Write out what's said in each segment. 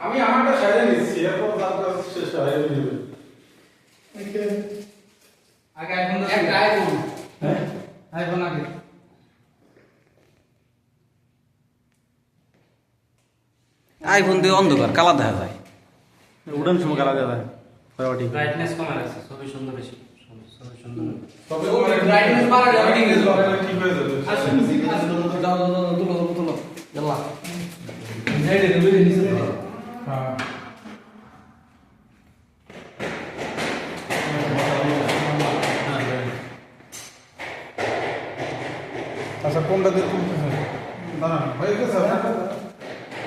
আমি আমারটা সাইডে নিচ্ছি, এরপর তারপর শেষ হয়ে যাবে। আগে আইফোন একটা আইফোন, হ্যাঁ আইফোন আগে আইফোন দিয়ে অন্ধকার কালা দেখা যায়। উড়ান সময় কালা যাবে ব্রাইটনেস কমে রাখছে, ছবি সুন্দর বেশি ছবি সুন্দর। তবে ব্রাইটনেস বাড়া যাবে ঠিক আছে, ঠিক হয়ে যাবে। আসুন দাও তুলো ইয়াল্লা যাই রে দুই দিন নিচে হ্যাঁ আচ্ছা, কোনটা দিয়ে তুলতেছেন? দাঁড়ান, হয়ে গেছে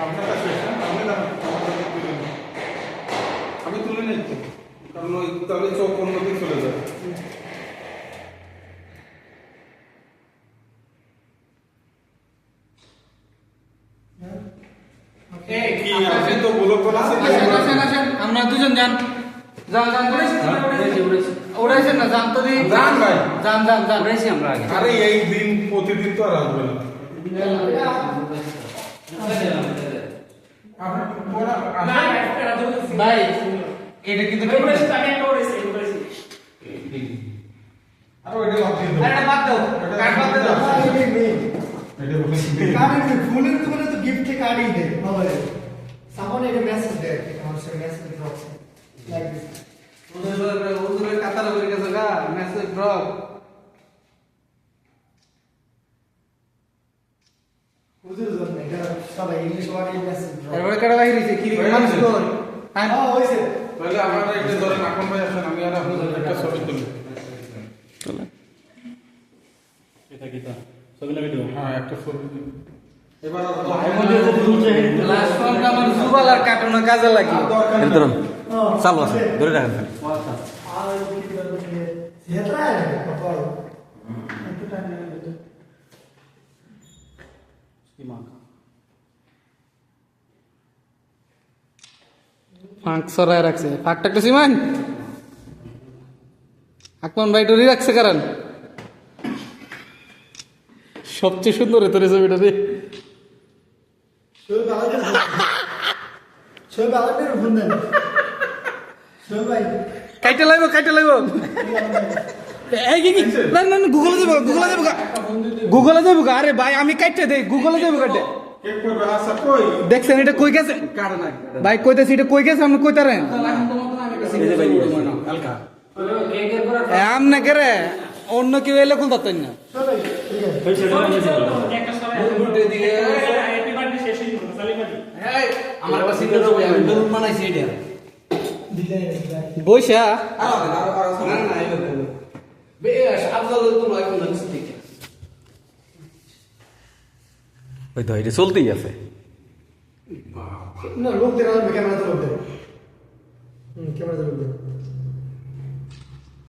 আপনার কাছে এসে আমি দাঁড়ান, আমি তুলে নিই তো, কারণ ওই তাহলে চোখ অন্যদিকে চলে যাবে। এই কি আপনি তো ব্লক করা আছে, আসেন আমরা দুজন যান উড়াইছেন না, যান তো দি যান ভাই। যান উড়াইছি আমরা আগে। আরে এই দিন প্রতিদিন তো আর আসবে না। আপনি পড়া ভাই এটা কিন্তু আর ওইটা লাভ দিয়ে আরে বাদ দাও, কাট বাদ দাও। এটা বলে ফুলের দোকানে তো গিফট কার্ডই দেয় বাবা, সামনে একটা মেসেজ দেয়, আমার সাথে মেসেজ ড্রপ লাইক দিস। ওদের কাতার হয়ে গেছে গা, মেসেজ ড্রপ। বুঝতে পারছেন এটা সবাই ইংলিশ ওয়ার্ডে মেসেজ ড্রপ। এরপরে কাটা বাইরে হইছে কি মানুষ কর হ্যাঁ হ্যাঁ হইছে। তাহলে আপনারা একটা ধরেন, এখন ভাই আসেন, আমি আর আপনাদের একটা ছবি তুলি। এটা কি তা ছবি না ভিডিও? হ্যাঁ, একটা ছবি তুলি। এবার আর লাস্ট ফর্মটা আমার সুবালার কাটানো কাজে লাগে। দরকার এটা নেই। ধরুন চালু আছে, ধরে রাখেন খালি। আর কি করবে যেটা কপাল একটু টাইম লাগে। ফাঁক সরাই রাখছে, ফাঁকটা একটু সিমান আকমান ভাই টরি রাখছে কারণ সবচেয়ে সুন্দর তোর ছবিটা রে। শোয়েব আলাদা শোয়েব আলাদা ফোন দেন শোয়েব ভাই কাইটে লাইব এই কি না গুগলে যাবো গা। আরে ভাই আমি কাইটে দেই, গুগলে যাবো কাটে। কে করবে? আচ্ছা, কই? দেখছেন এটা কই গেছে ভাই, কইতেছি এটা কই গেছে আপনি কইতারেন আমনে করে অন্য কেউ এলে কোন ধরতেন না। শোয়েব ভাই ঠিক আছে আমার কাছে বেলুন বানাইছি এটা ডিজাইন বইসা ওই তো এটা চলতেই আছে। না লোক দেখা ক্যামেরাতে লোক দেয় ক্যামেরাতে লোক দেয়